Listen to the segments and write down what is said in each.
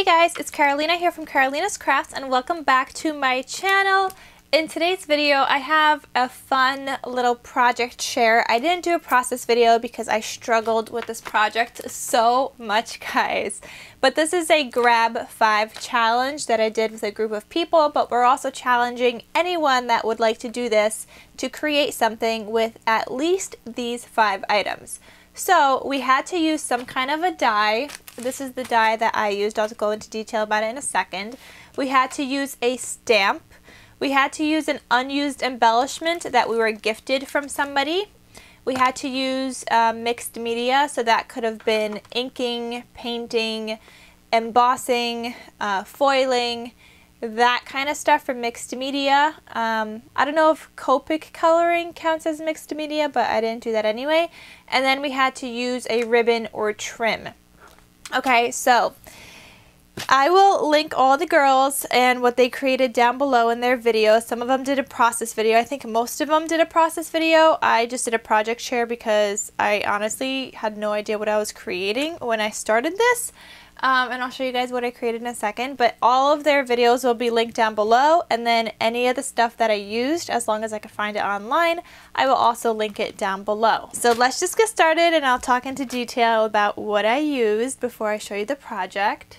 Hey guys, it's Karolina here from KarolinasKrafts and welcome back to my channel. In today's video, I have a fun little project share. I didn't do a process video because I struggled with this project so much, guys. But this is a grab 5 challenge that I did with a group of people, but we're also challenging anyone that would like to do this to create something with at least these 5 items. So we had to use some kind of a die. This is the die that I used. I'll go into detail about it in a second. We had to use a stamp. We had to use an unused embellishment that we were gifted from somebody. We had to use mixed media, so that could have been inking, painting, embossing, foiling, that kind of stuff for mixed media. I don't know if Copic coloring counts as mixed media, but I didn't do that anyway. And then we had to use a ribbon or trim. Okay, so I will link all the girls and what they created down below in their videos. Some of them did a process video. I think most of them did a process video. I just did a project share because I honestly had no idea what I was creating when I started this. And I'll show you guys what I created in a second, but all of their videos will be linked down below, and then any of the stuff that I used, as long as I could find it online, I will also link it down below. So let's just get started and I'll talk into detail about what I used before I show you the project.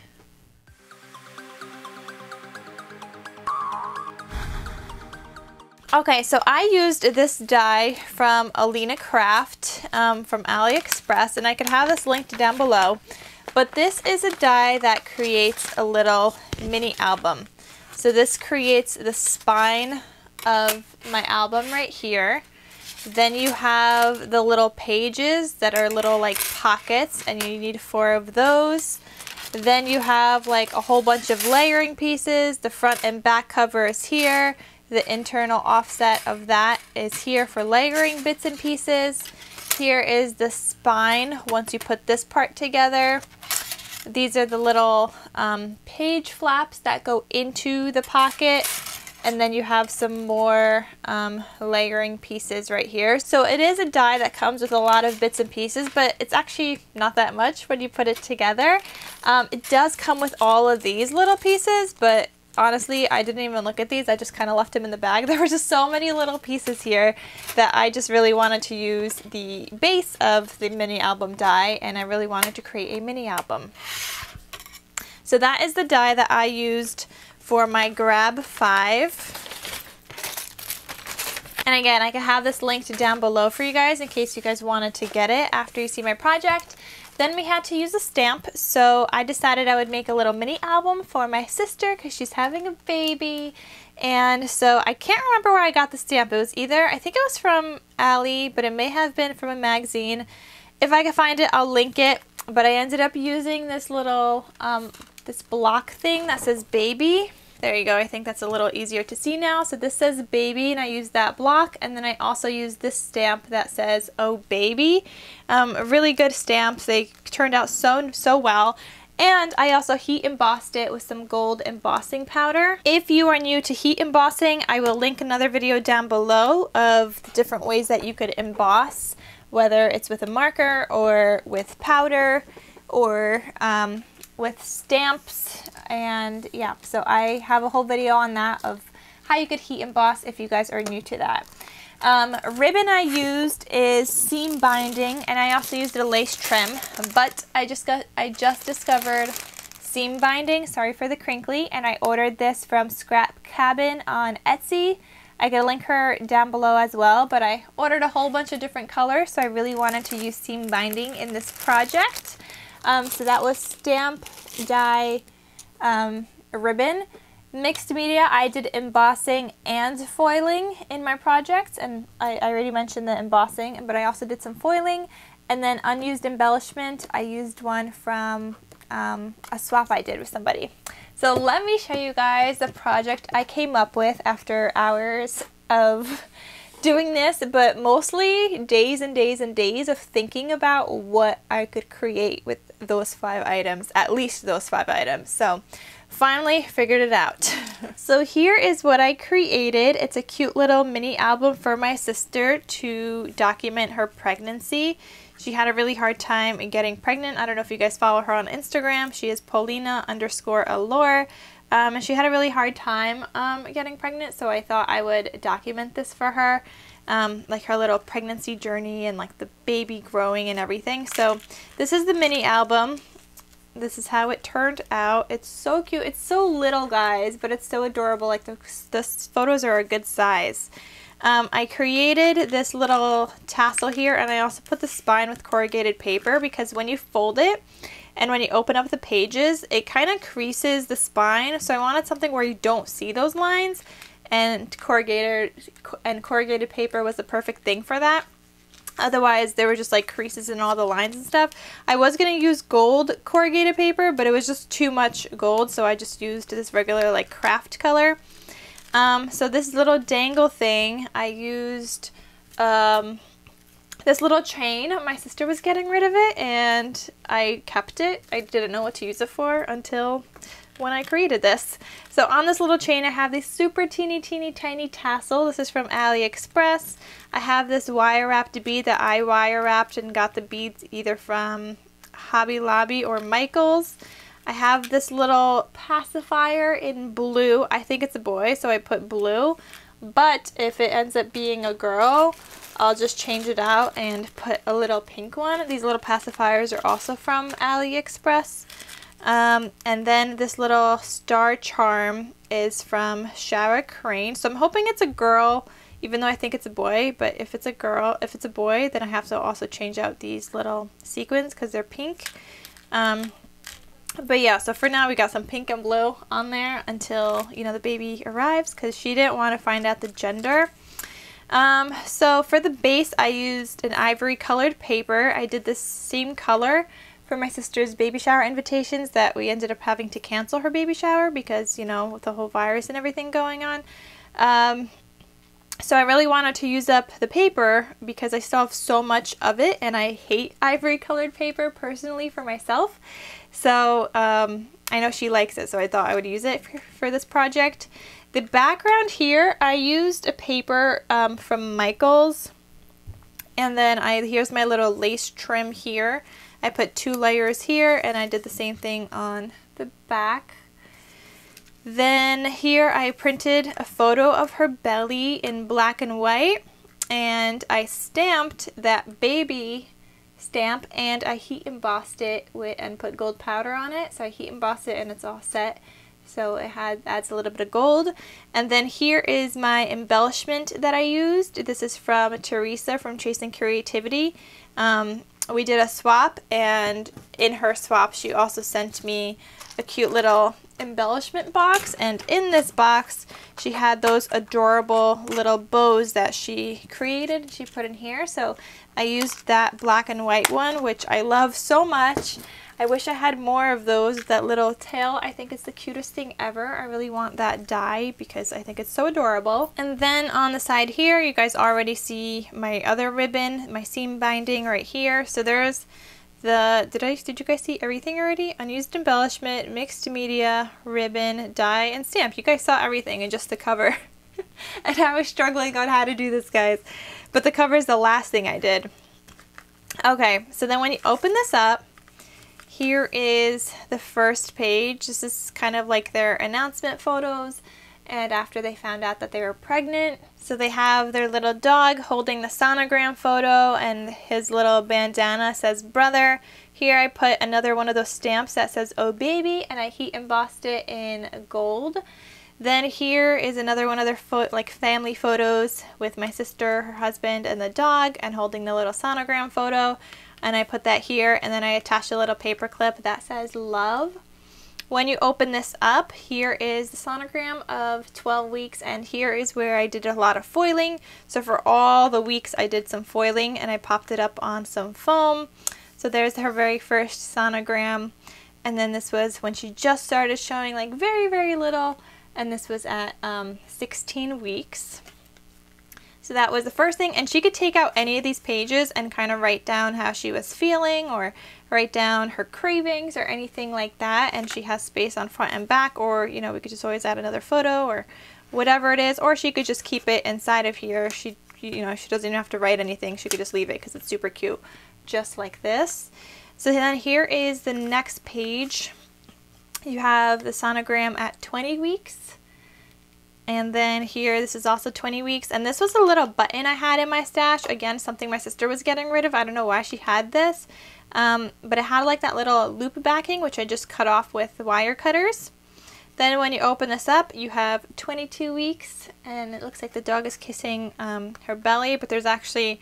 Okay, so I used this die from Alina Craft from AliExpress, and I could have this linked down below. But this is a die that creates a little mini album. So this creates the spine of my album right here. Then you have the little pages that are little like pockets, and you need 4 of those. Then you have like a whole bunch of layering pieces. The front and back cover is here. The internal offset of that is here for layering bits and pieces. Here is the spine once you put this part together. These are the little page flaps that go into the pocket, and then you have some more layering pieces right here. So it is a die that comes with a lot of bits and pieces, but it's actually not that much when you put it together. It does come with all of these little pieces, but honestly, I didn't even look at these. I just kind of left them in the bag. There were just so many little pieces here that I just really wanted to use the base of the mini album die, and I really wanted to create a mini album. So that is the die that I used for my grab 5. And again, I can have this linked down below for you guys in case you guys wanted to get it after you see my project. Then we had to use a stamp, so I decided I would make a little mini album for my sister because she's having a baby. And so I can't remember where I got the stamp. It was either, I think it was from Ali, but it may have been from a magazine. If I can find it, I'll link it. But I ended up using this little, this block thing that says baby. There you go. I think that's a little easier to see now. So this says baby, and I used that block, and then I also used this stamp that says oh baby. Really good stamps. They turned out so well. And I also heat embossed it with some gold embossing powder. If you are new to heat embossing, I will link another video down below of the different ways that you could emboss, whether it's with a marker or with powder or with stamps. And yeah, so I have a whole video on that of how you could heat emboss if you guys are new to that. Ribbon I used is seam binding, and I also used a lace trim, but I just discovered seam binding, sorry for the crinkly, and I ordered this from Scrap Cabin on Etsy. I can link her down below as well, but I ordered a whole bunch of different colors, so I really wanted to use seam binding in this project. So that was stamp, die, ribbon. Mixed media, I did embossing and foiling in my projects, and I already mentioned the embossing, but I also did some foiling. And then unused embellishment, I used one from a swap I did with somebody. So let me show you guys the project I came up with after hours of doing this, but mostly days and days and days of thinking about what I could create with those 5 items, at least those 5 items. So finally figured it out. So here is what I created. It's a cute little mini album for my sister to document her pregnancy. She had a really hard time in getting pregnant. I don't know if you guys follow her on Instagram. She is Polina_allure. And she had a really hard time getting pregnant, so I thought I would document this for her. Like her little pregnancy journey and like the baby growing and everything. So this is the mini album. This is how it turned out. It's so cute. It's so little, guys, but it's so adorable. Like the photos are a good size. I created this little tassel here, and I also put the spine with corrugated paper because when you fold it and when you open up the pages, it kind of creases the spine. So I wanted something where you don't see those lines, and corrugated paper was the perfect thing for that. Otherwise, there were just like creases in all the lines and stuff. I was going to use gold corrugated paper, but it was just too much gold, so I just used this regular like craft color. So this little dangle thing, I used this little chain. My sister was getting rid of it, and I kept it. I didn't know what to use it for until when I created this. So on this little chain, I have this super teeny tiny tassel. This is from AliExpress. I have this wire wrapped bead that I wire wrapped and got the beads either from Hobby Lobby or Michael's. I have this little pacifier in blue. I think it's a boy, so I put blue. But if it ends up being a girl, I'll just change it out and put a little pink one. These little pacifiers are also from AliExpress. And then this little star charm is from Shara Crane. So I'm hoping it's a girl, even though I think it's a boy. But if it's a girl, if it's a boy, then I have to also change out these little sequins because they're pink. But yeah, so for now we got some pink and blue on there until, you know, the baby arrives, because she didn't want to find out the gender. So for the base, I used an ivory colored paper. I did this same color for my sister's baby shower invitations that we ended up having to cancel her baby shower because, you know, with the whole virus and everything going on. So I really wanted to use up the paper because I still have so much of it, and I hate ivory colored paper personally for myself. So I know she likes it, so I thought I would use it for this project. The background here, I used a paper from Michael's, and then here's my little lace trim here. I put 2 layers here, and I did the same thing on the back. Then here I printed a photo of her belly in black and white, and I stamped that baby stamp, and I heat embossed it and put gold powder on it. So I heat embossed it and it's all set. So it adds a little bit of gold. And then here is my embellishment that I used. This is from Teresa from Chasing Creativity. We did a swap, and in her swap she also sent me a cute little embellishment box, and in this box she had those adorable little bows that she created, she put in here. So I used that black and white one, which I love so much. I wish I had more of those. That little tail, I think it's the cutest thing ever. I really want that die because I think it's so adorable. And then on the side here, you guys already see my other ribbon, my seam binding right here. So there's the, did you guys see everything already? Unused embellishment, mixed media, ribbon, die, and stamp. You guys saw everything in just the cover. And I was struggling on how to do this, guys. But the cover is the last thing I did. Okay, so then when you open this up, here is the first page. This is kind of like their announcement photos, and after they found out that they were pregnant. So they have their little dog holding the sonogram photo, and his little bandana says brother. Here I put another one of those stamps that says oh baby, and I heat embossed it in gold. Then here is another one of their family photos with my sister, her husband, and the dog, and holding the little sonogram photo. And I put that here, and then I attached a little paper clip that says love. When you open this up, here is the sonogram of 12 weeks, and here is where I did a lot of foiling. So for all the weeks I did some foiling, and I popped it up on some foam. So there's her very first sonogram, and then this was when she just started showing, like very, very little, and this was at 16 weeks. So that was the first thing, and she could take out any of these pages and kind of write down how she was feeling, or write down her cravings or anything like that, and she has space on front and back, or you know, we could just always add another photo or whatever it is, or she could just keep it inside of here. She, you know, she doesn't even have to write anything, she could just leave it because it's super cute. just like this. So then here is the next page. You have the sonogram at 20 weeks. And then here, this is also 20 weeks. And this was a little button I had in my stash. Again, something my sister was getting rid of. I don't know why she had this. But it had like that little loop backing, which I just cut off with wire cutters. Then when you open this up, you have 22 weeks. And it looks like the dog is kissing her belly. But there's actually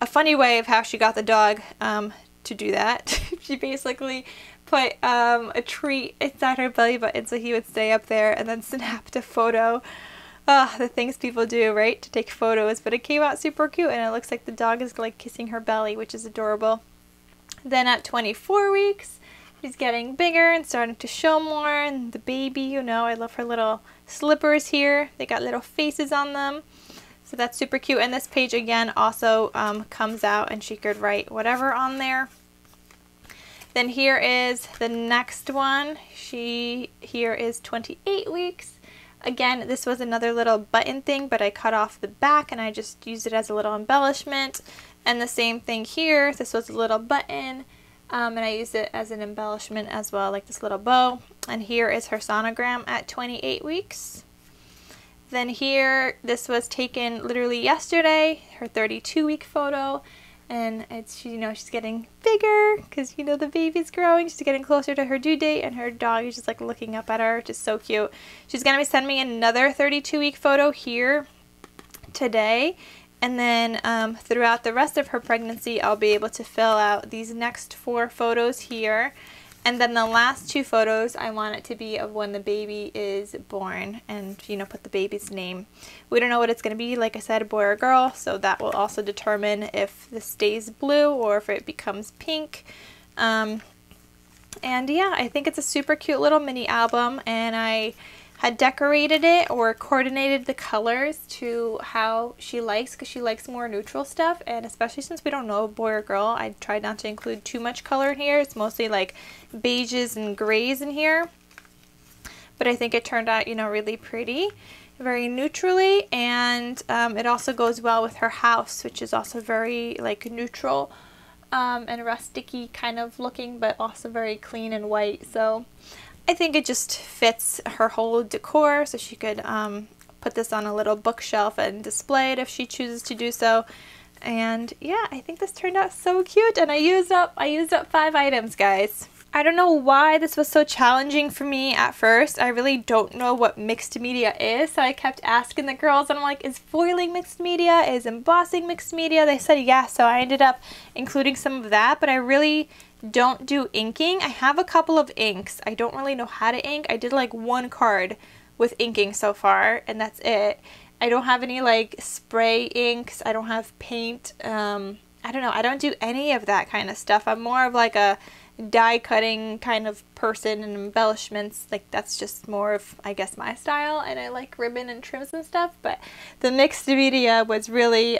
a funny way of how she got the dog to do that. She basically put a treat inside her belly button so he would stay up there, and then snapped a photo. The things people do, right, to take photos. But it came out super cute, and it looks like the dog is like kissing her belly, which is adorable. Then at 24 weeks, she's getting bigger and starting to show more. And the baby, you know, I love her little slippers here. They got little faces on them. So that's super cute. And this page again also comes out, and she could write whatever on there. Then here is the next one. Here is 28 weeks. Again, this was another little button thing, but I cut off the back and I just used it as a little embellishment. And the same thing here. This was a little button, and I used it as an embellishment as well, like this little bow. And here is her sonogram at 28 weeks. Then here, this was taken literally yesterday, her 32-week photo. And it's, you know, she's getting bigger because, you know, the baby's growing. She's getting closer to her due date, and her dog is just like looking up at her, which is so cute. She's going to be sending me another 32-week photo here today. And then throughout the rest of her pregnancy, I'll be able to fill out these next 4 photos here. And then the last 2 photos, I want it to be of when the baby is born and, you know, put the baby's name. We don't know what it's going to be, like I said, a boy or girl, so that will also determine if this stays blue or if it becomes pink. And yeah, I think it's a super cute little mini album, and I had decorated it or coordinated the colors to how she likes, because she likes more neutral stuff, and especially since we don't know boy or girl, I tried not to include too much color in here. It's mostly like beiges and grays in here, but I think it turned out, you know, really pretty, very neutrally. And it also goes well with her house, which is also very like neutral and rustic-y kind of looking, but also very clean and white. So I think it just fits her whole decor, so she could put this on a little bookshelf and display it if she chooses to do so. And yeah, I think this turned out so cute, and I used up 5 items, guys. I don't know why this was so challenging for me at first. I really don't know what mixed media is, so I kept asking the girls, and I'm like, is foiling mixed media? Is embossing mixed media? They said yes, so I ended up including some of that, but I really don't do inking. I have a couple of inks. I don't really know how to ink. I did like 1 card with inking so far, and that's it. I don't have any like spray inks. I don't have paint. I don't know. I don't do any of that kind of stuff. I'm more of like a die cutting kind of person, and embellishments, like that's just more of, I guess, my style, and I like ribbon and trims and stuff. But the mixed media was really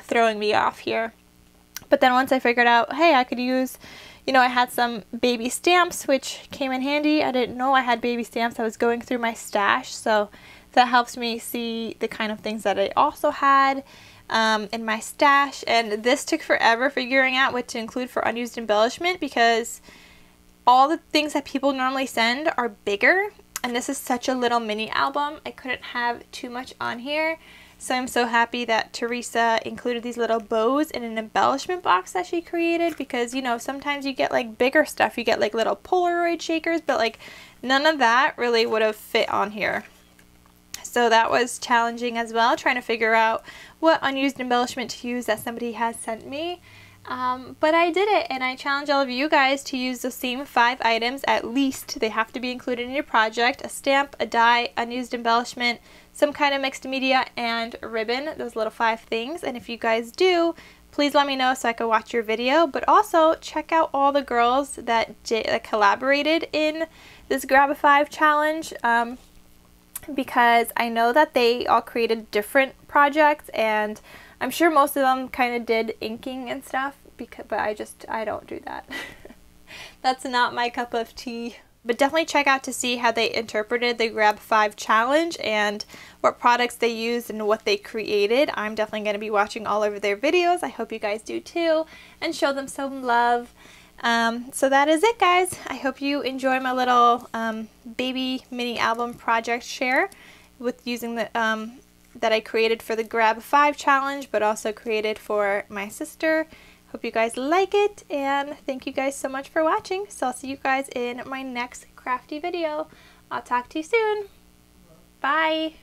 throwing me off here. But then once I figured out, hey, I could use, you know, I had some baby stamps, which came in handy. I didn't know I had baby stamps. I was going through my stash, so that helps me see the kind of things that I also had in my stash. And this took forever figuring out what to include for unused embellishment, because all the things that people normally send are bigger, and this is such a little mini album. I couldn't have too much on here. So I'm so happy that Teresa included these little bows in an embellishment box that she created, because, you know, sometimes you get like bigger stuff. You get like little Polaroid shakers, but like none of that really would have fit on here. So that was challenging as well, trying to figure out what unused embellishment to use that somebody has sent me. But I did it, and I challenge all of you guys to use the same 5 items at least. They have to be included in your project: a stamp, a die, unused embellishment, some kind of mixed media, and a ribbon. Those little 5 things. And if you guys do, please let me know so I can watch your video. But also check out all the girls that collaborated in this Grab a 5 challenge, because I know that they all created different projects, and I'm sure most of them kind of did inking and stuff, but I don't do that. That's not my cup of tea. But definitely check out to see how they interpreted the Grab 5 challenge and what products they used and what they created. I'm definitely going to be watching all over their videos. I hope you guys do too, and show them some love. So that is it, guys. I hope you enjoy my little baby mini album project share with using the that I created for the Grab 5 challenge, but also created for my sister. Hope you guys like it, and thank you guys so much for watching. So I'll see you guys in my next crafty video. I'll talk to you soon. Bye.